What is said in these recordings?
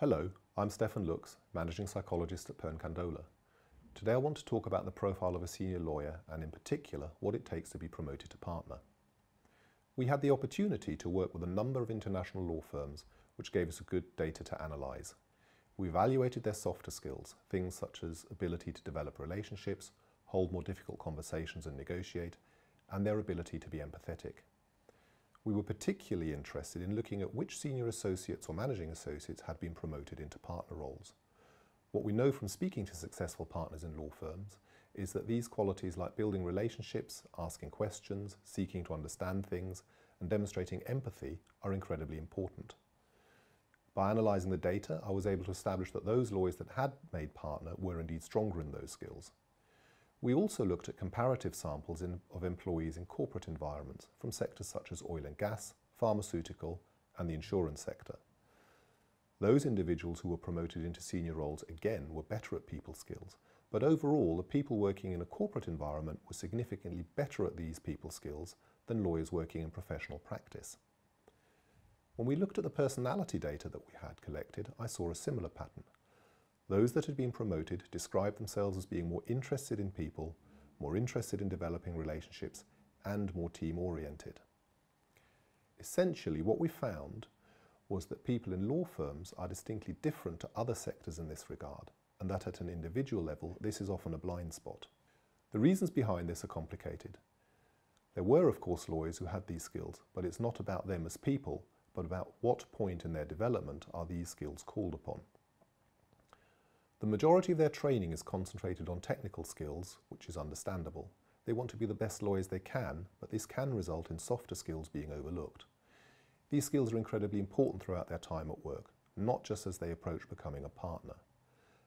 Hello, I'm Stephan Luck, Managing Psychologist at Pearn Kandola. Today I want to talk about the profile of a senior lawyer and in particular what it takes to be promoted to partner. We had the opportunity to work with a number of international law firms which gave us good data to analyse. We evaluated their softer skills, things such as ability to develop relationships, hold more difficult conversations and negotiate, and their ability to be empathetic. We were particularly interested in looking at which senior associates or managing associates had been promoted into partner roles. What we know from speaking to successful partners in law firms is that these qualities like building relationships, asking questions, seeking to understand things, and demonstrating empathy are incredibly important. By analysing the data, I was able to establish that those lawyers that had made partner were indeed stronger in those skills. We also looked at comparative samples of employees in corporate environments from sectors such as oil and gas, pharmaceutical, and the insurance sector. Those individuals who were promoted into senior roles again were better at people skills, but overall the people working in a corporate environment were significantly better at these people skills than lawyers working in professional practice. When we looked at the personality data that we had collected, I saw a similar pattern. Those that had been promoted described themselves as being more interested in people, more interested in developing relationships, and more team-oriented. Essentially, what we found was that people in law firms are distinctly different to other sectors in this regard, and that at an individual level, this is often a blind spot. The reasons behind this are complicated. There were, of course, lawyers who had these skills, but it's not about them as people, but about what point in their development are these skills called upon. The majority of their training is concentrated on technical skills, which is understandable. They want to be the best lawyers they can, but this can result in softer skills being overlooked. These skills are incredibly important throughout their time at work, not just as they approach becoming a partner.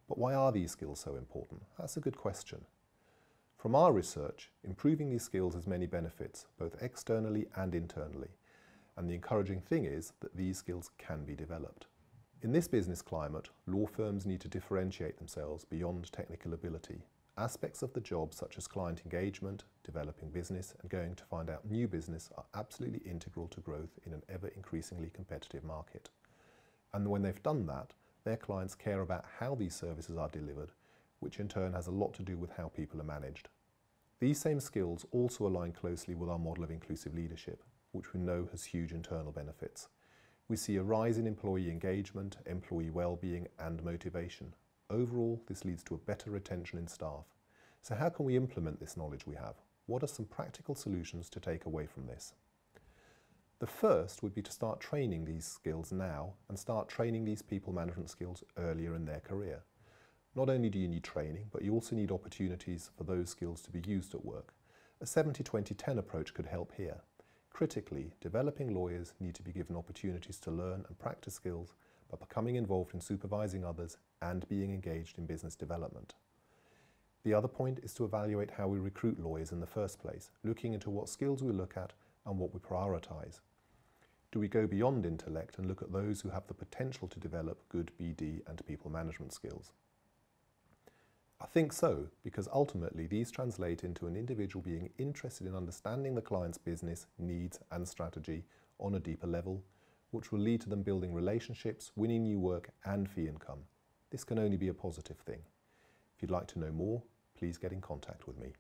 But why are these skills so important? That's a good question. From our research, improving these skills has many benefits, both externally and internally. And the encouraging thing is that these skills can be developed. In this business climate, law firms need to differentiate themselves beyond technical ability. Aspects of the job such as client engagement, developing business, and going to find out new business are absolutely integral to growth in an ever-increasingly competitive market. And when they've done that, their clients care about how these services are delivered, which in turn has a lot to do with how people are managed. These same skills also align closely with our model of inclusive leadership, which we know has huge internal benefits. We see a rise in employee engagement, employee well-being and motivation. Overall, this leads to a better retention in staff. So how can we implement this knowledge we have? What are some practical solutions to take away from this? The first would be to start training these skills now and start training these people management skills earlier in their career. Not only do you need training, but you also need opportunities for those skills to be used at work. A 70-20-10 approach could help here. Critically, developing lawyers need to be given opportunities to learn and practice skills by becoming involved in supervising others and being engaged in business development. The other point is to evaluate how we recruit lawyers in the first place, looking into what skills we look at and what we prioritise. Do we go beyond intellect and look at those who have the potential to develop good BD and people management skills? I think so, because ultimately these translate into an individual being interested in understanding the client's business, needs and strategy on a deeper level, which will lead to them building relationships, winning new work and fee income. This can only be a positive thing. If you'd like to know more, please get in contact with me.